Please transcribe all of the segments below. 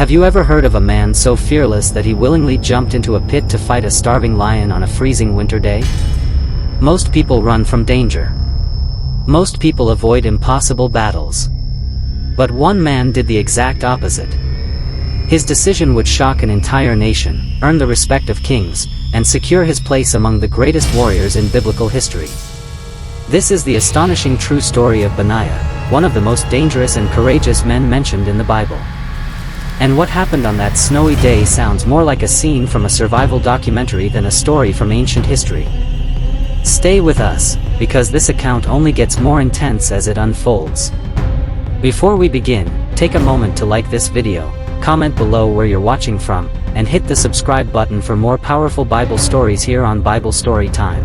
Have you ever heard of a man so fearless that he willingly jumped into a pit to fight a starving lion on a freezing winter day? Most people run from danger. Most people avoid impossible battles. But one man did the exact opposite. His decision would shock an entire nation, earn the respect of kings, and secure his place among the greatest warriors in biblical history. This is the astonishing true story of Benaiah, one of the most dangerous and courageous men mentioned in the Bible. And what happened on that snowy day sounds more like a scene from a survival documentary than a story from ancient history. Stay with us, because this account only gets more intense as it unfolds. Before we begin, take a moment to like this video, comment below where you're watching from, and hit the subscribe button for more powerful Bible stories here on Bible Story Time.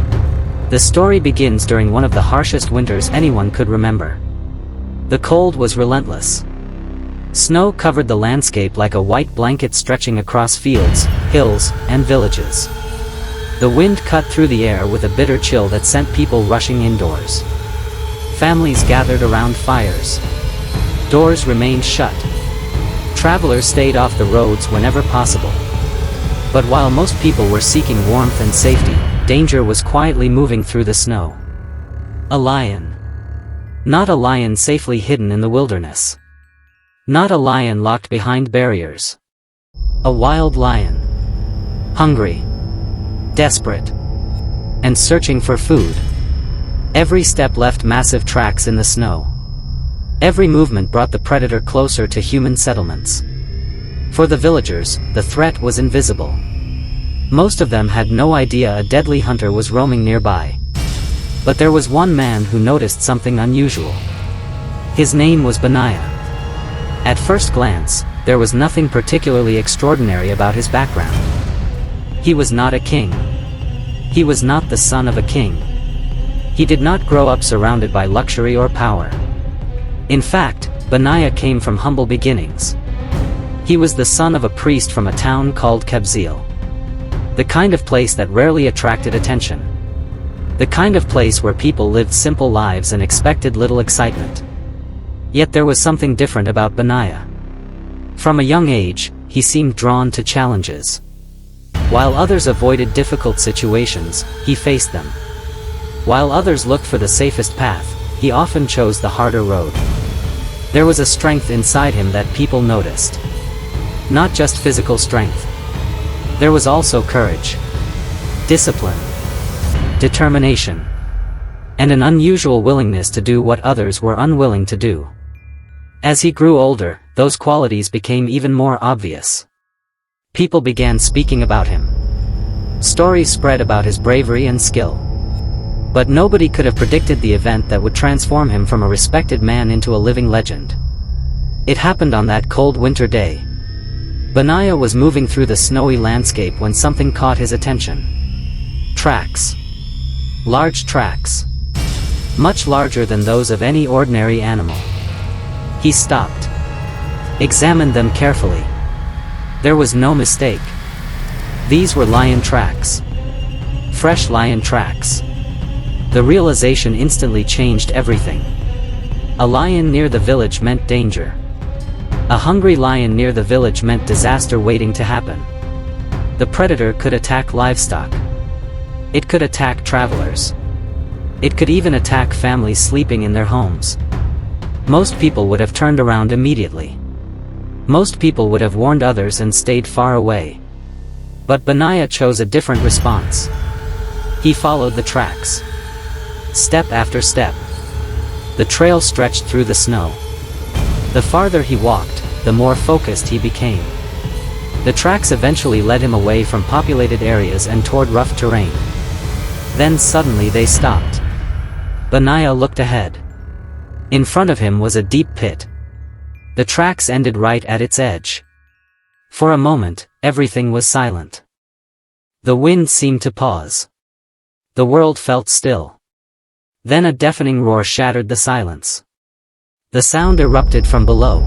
The story begins during one of the harshest winters anyone could remember. The cold was relentless. Snow covered the landscape like a white blanket stretching across fields, hills, and villages. The wind cut through the air with a bitter chill that sent people rushing indoors. Families gathered around fires. Doors remained shut. Travelers stayed off the roads whenever possible. But while most people were seeking warmth and safety, danger was quietly moving through the snow. A lion. Not a lion safely hidden in the wilderness. Not a lion locked behind barriers. A wild lion. Hungry. Desperate. And searching for food. Every step left massive tracks in the snow. Every movement brought the predator closer to human settlements. For the villagers, the threat was invisible. Most of them had no idea a deadly hunter was roaming nearby. But there was one man who noticed something unusual. His name was Benaiah. At first glance, there was nothing particularly extraordinary about his background. He was not a king. He was not the son of a king. He did not grow up surrounded by luxury or power. In fact, Benaiah came from humble beginnings. He was the son of a priest from a town called Kabzeel. The kind of place that rarely attracted attention. The kind of place where people lived simple lives and expected little excitement. Yet there was something different about Benaiah. From a young age, he seemed drawn to challenges. While others avoided difficult situations, he faced them. While others looked for the safest path, he often chose the harder road. There was a strength inside him that people noticed. Not just physical strength. There was also courage, discipline, determination, and an unusual willingness to do what others were unwilling to do. As he grew older, those qualities became even more obvious. People began speaking about him. Stories spread about his bravery and skill. But nobody could have predicted the event that would transform him from a respected man into a living legend. It happened on that cold winter day. Benaiah was moving through the snowy landscape when something caught his attention. Tracks. Large tracks. Much larger than those of any ordinary animal. He stopped. Examined them carefully. There was no mistake. These were lion tracks. Fresh lion tracks. The realization instantly changed everything. A lion near the village meant danger. A hungry lion near the village meant disaster waiting to happen. The predator could attack livestock. It could attack travelers. It could even attack families sleeping in their homes. Most people would have turned around immediately. Most people would have warned others and stayed far away. But Benaiah chose a different response. He followed the tracks. Step after step. The trail stretched through the snow. The farther he walked, the more focused he became. The tracks eventually led him away from populated areas and toward rough terrain. Then suddenly they stopped. Benaiah looked ahead. In front of him was a deep pit. The tracks ended right at its edge. For a moment, everything was silent. The wind seemed to pause. The world felt still. Then a deafening roar shattered the silence. The sound erupted from below.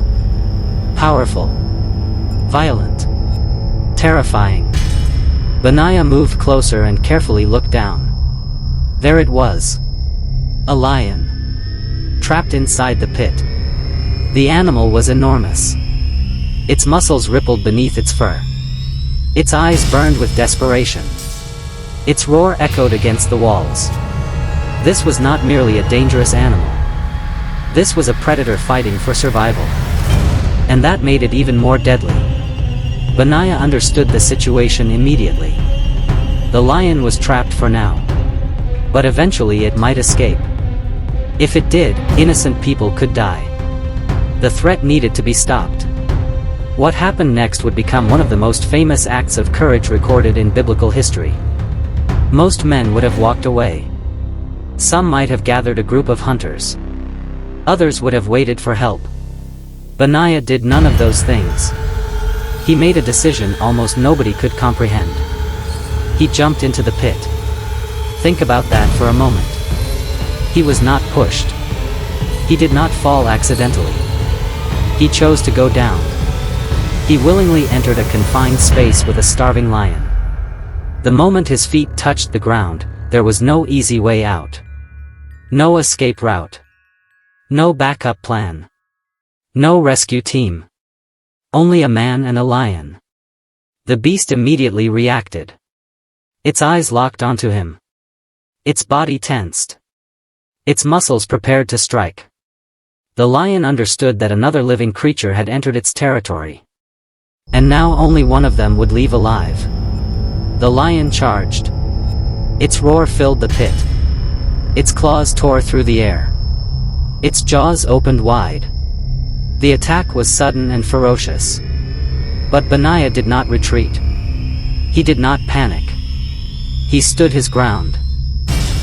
Powerful. Violent. Terrifying. Benaiah moved closer and carefully looked down. There it was. A lion. Trapped inside the pit. The animal was enormous. Its muscles rippled beneath its fur. Its eyes burned with desperation. Its roar echoed against the walls. This was not merely a dangerous animal. This was a predator fighting for survival. And that made it even more deadly. Benaiah understood the situation immediately. The lion was trapped for now. But eventually it might escape. If it did, innocent people could die. The threat needed to be stopped. What happened next would become one of the most famous acts of courage recorded in biblical history. Most men would have walked away. Some might have gathered a group of hunters. Others would have waited for help. Benaiah did none of those things. He made a decision almost nobody could comprehend. He jumped into the pit. Think about that for a moment. He was not pushed. He did not fall accidentally. He chose to go down. He willingly entered a confined space with a starving lion. The moment his feet touched the ground, there was no easy way out. No escape route. No backup plan. No rescue team. Only a man and a lion. The beast immediately reacted. Its eyes locked onto him. Its body tensed. Its muscles prepared to strike. The lion understood that another living creature had entered its territory. And now only one of them would leave alive. The lion charged. Its roar filled the pit. Its claws tore through the air. Its jaws opened wide. The attack was sudden and ferocious. But Benaiah did not retreat. He did not panic. He stood his ground.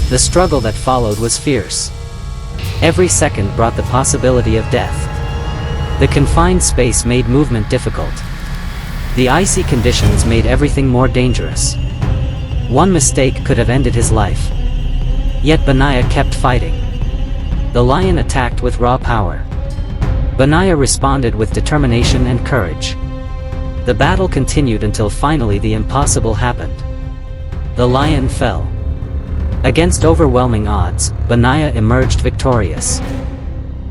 The struggle that followed was fierce. Every second brought the possibility of death. The confined space made movement difficult. The icy conditions made everything more dangerous. One mistake could have ended his life. Yet Benaiah kept fighting. The lion attacked with raw power. Benaiah responded with determination and courage. The battle continued until finally the impossible happened. The lion fell. Against overwhelming odds, Benaiah emerged victorious.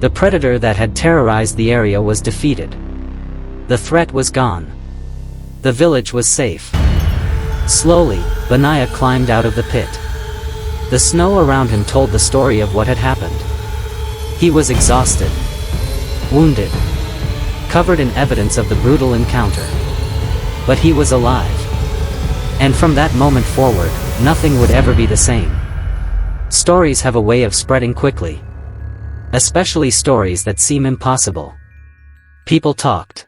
The predator that had terrorized the area was defeated. The threat was gone. The village was safe. Slowly, Benaiah climbed out of the pit. The snow around him told the story of what had happened. He was exhausted. Wounded. Covered in evidence of the brutal encounter. But he was alive. And from that moment forward, nothing would ever be the same. Stories have a way of spreading quickly. Especially stories that seem impossible. People talked.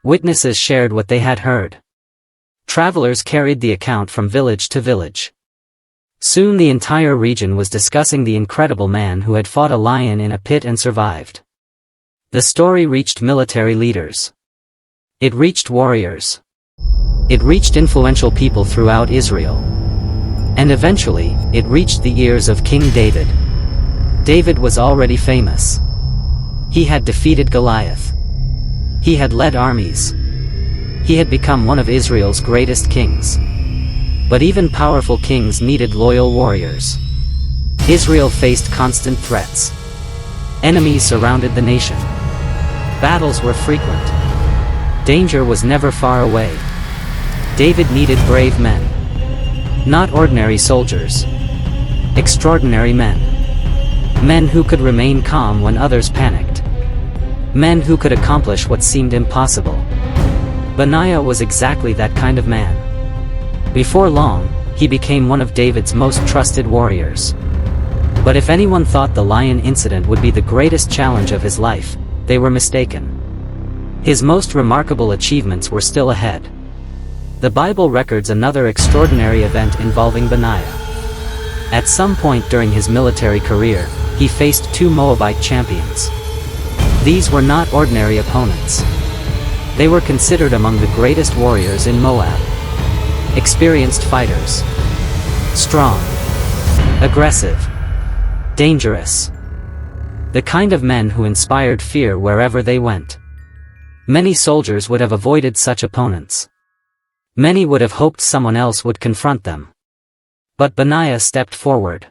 Witnesses shared what they had heard. Travelers carried the account from village to village. Soon the entire region was discussing the incredible man who had fought a lion in a pit and survived. The story reached military leaders. It reached warriors. It reached influential people throughout Israel. And eventually, it reached the ears of King David. David was already famous. He had defeated Goliath. He had led armies. He had become one of Israel's greatest kings. But even powerful kings needed loyal warriors. Israel faced constant threats. Enemies surrounded the nation. Battles were frequent. Danger was never far away. David needed brave men. Not ordinary soldiers. Extraordinary men. Men who could remain calm when others panicked. Men who could accomplish what seemed impossible. Benaiah was exactly that kind of man. Before long, he became one of David's most trusted warriors. But if anyone thought the lion incident would be the greatest challenge of his life, they were mistaken. His most remarkable achievements were still ahead. The Bible records another extraordinary event involving Benaiah. At some point during his military career, he faced two Moabite champions. These were not ordinary opponents. They were considered among the greatest warriors in Moab. Experienced fighters. Strong. Aggressive. Dangerous. The kind of men who inspired fear wherever they went. Many soldiers would have avoided such opponents. Many would have hoped someone else would confront them. But Benaiah stepped forward.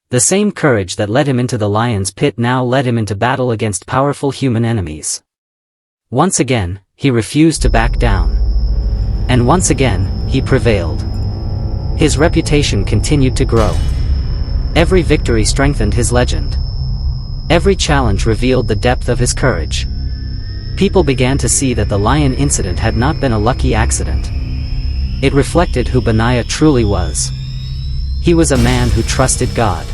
The same courage that led him into the lion's pit now led him into battle against powerful human enemies. Once again, he refused to back down. And once again, he prevailed. His reputation continued to grow. Every victory strengthened his legend. Every challenge revealed the depth of his courage. People began to see that the lion incident had not been a lucky accident. It reflected who Benaiah truly was. He was a man who trusted God.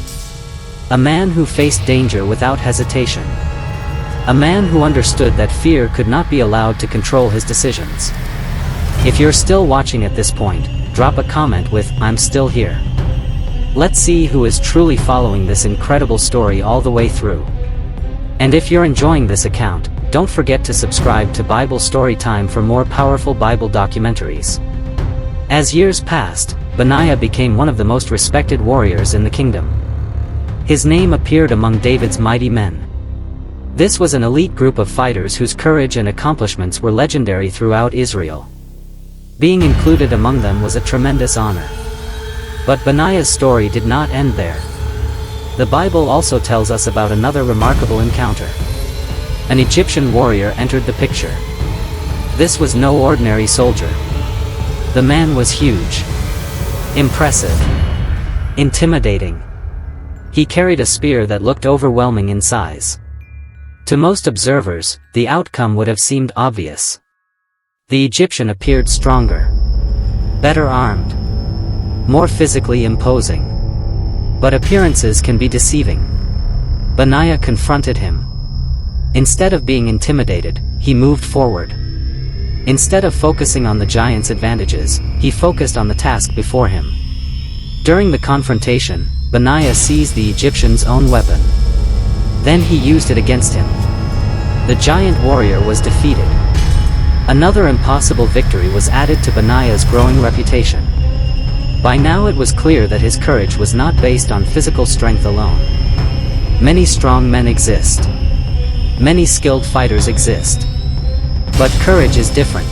A man who faced danger without hesitation. A man who understood that fear could not be allowed to control his decisions. If you're still watching at this point, drop a comment with "I'm still here." Let's see who is truly following this incredible story all the way through. And if you're enjoying this account, don't forget to subscribe to Bible Storytime for more powerful Bible documentaries. As years passed, Benaiah became one of the most respected warriors in the kingdom. His name appeared among David's mighty men. This was an elite group of fighters whose courage and accomplishments were legendary throughout Israel. Being included among them was a tremendous honor. But Benaiah's story did not end there. The Bible also tells us about another remarkable encounter. An Egyptian warrior entered the picture. This was no ordinary soldier. The man was huge, impressive, intimidating. He carried a spear that looked overwhelming in size. To most observers, the outcome would have seemed obvious. The Egyptian appeared stronger, better armed, more physically imposing. But appearances can be deceiving. Benaiah confronted him. Instead of being intimidated, he moved forward. Instead of focusing on the giant's advantages, he focused on the task before him. During the confrontation, Benaiah seized the Egyptian's own weapon. Then he used it against him. The giant warrior was defeated. Another impossible victory was added to Benaiah's growing reputation. By now it was clear that his courage was not based on physical strength alone. Many strong men exist. Many skilled fighters exist. But courage is different.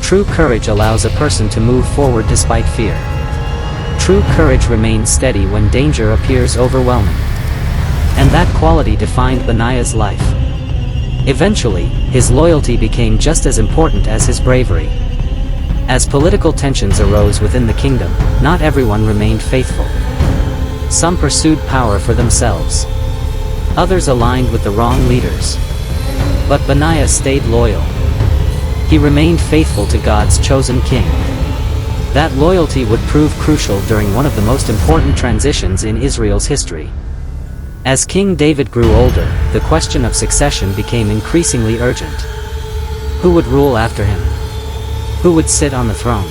True courage allows a person to move forward despite fear. True courage remains steady when danger appears overwhelming. And that quality defined Benaiah's life. Eventually, his loyalty became just as important as his bravery. As political tensions arose within the kingdom, not everyone remained faithful. Some pursued power for themselves. Others aligned with the wrong leaders. But Benaiah stayed loyal. He remained faithful to God's chosen king. That loyalty would prove crucial during one of the most important transitions in Israel's history. As King David grew older, the question of succession became increasingly urgent. Who would rule after him? Who would sit on the throne?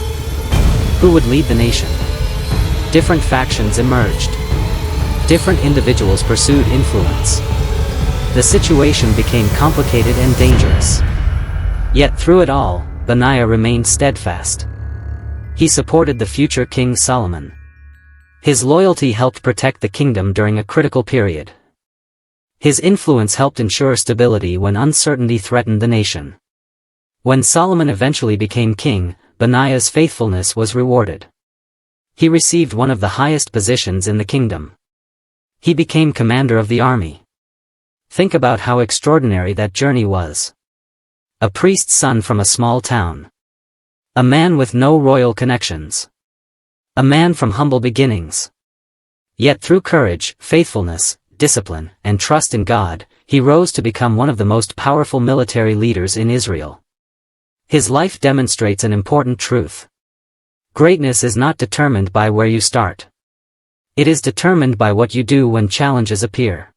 Who would lead the nation? Different factions emerged. Different individuals pursued influence. The situation became complicated and dangerous. Yet through it all, Benaiah remained steadfast. He supported the future King Solomon. His loyalty helped protect the kingdom during a critical period. His influence helped ensure stability when uncertainty threatened the nation. When Solomon eventually became king, Benaiah's faithfulness was rewarded. He received one of the highest positions in the kingdom. He became commander of the army. Think about how extraordinary that journey was. A priest's son from a small town. A man with no royal connections. A man from humble beginnings. Yet through courage, faithfulness, discipline, and trust in God, he rose to become one of the most powerful military leaders in Israel. His life demonstrates an important truth. Greatness is not determined by where you start. It is determined by what you do when challenges appear.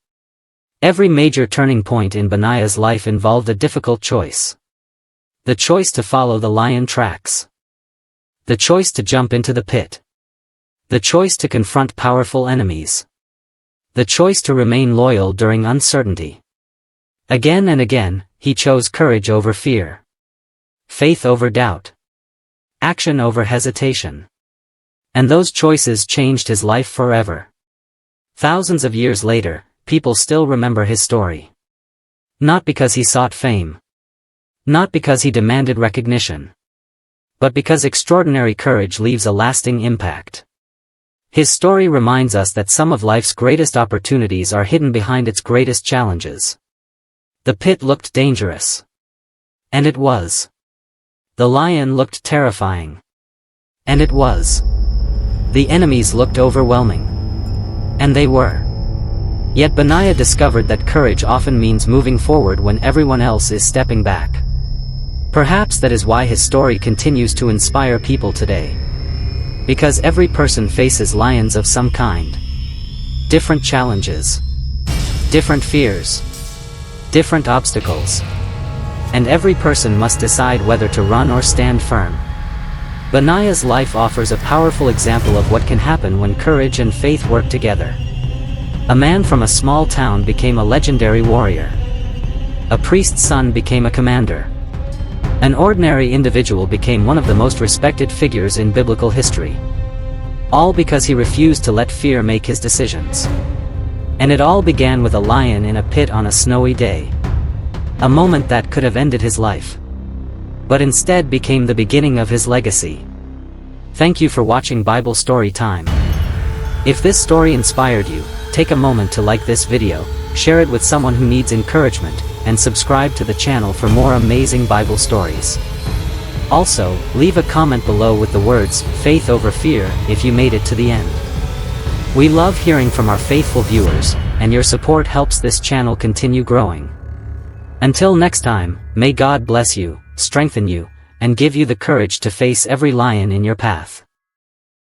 Every major turning point in Benaiah's life involved a difficult choice. The choice to follow the lion tracks. The choice to jump into the pit. The choice to confront powerful enemies. The choice to remain loyal during uncertainty. Again and again, he chose courage over fear. Faith over doubt. Action over hesitation. And those choices changed his life forever. Thousands of years later, people still remember his story. Not because he sought fame. Not because he demanded recognition. But because extraordinary courage leaves a lasting impact. His story reminds us that some of life's greatest opportunities are hidden behind its greatest challenges. The pit looked dangerous. And it was. The lion looked terrifying. And it was. The enemies looked overwhelming. And they were. Yet Benaiah discovered that courage often means moving forward when everyone else is stepping back. Perhaps that is why his story continues to inspire people today. Because every person faces lions of some kind. Different challenges. Different fears. Different obstacles. And every person must decide whether to run or stand firm. Benaiah's life offers a powerful example of what can happen when courage and faith work together. A man from a small town became a legendary warrior. A priest's son became a commander. An ordinary individual became one of the most respected figures in biblical history. All because he refused to let fear make his decisions. And it all began with a lion in a pit on a snowy day. A moment that could have ended his life. But instead became the beginning of his legacy. Thank you for watching Bible Story Time. If this story inspired you, take a moment to like this video, share it with someone who needs encouragement, and subscribe to the channel for more amazing Bible stories. Also, leave a comment below with the words, "Faith over fear," if you made it to the end. We love hearing from our faithful viewers, and your support helps this channel continue growing. Until next time, may God bless you, strengthen you, and give you the courage to face every lion in your path.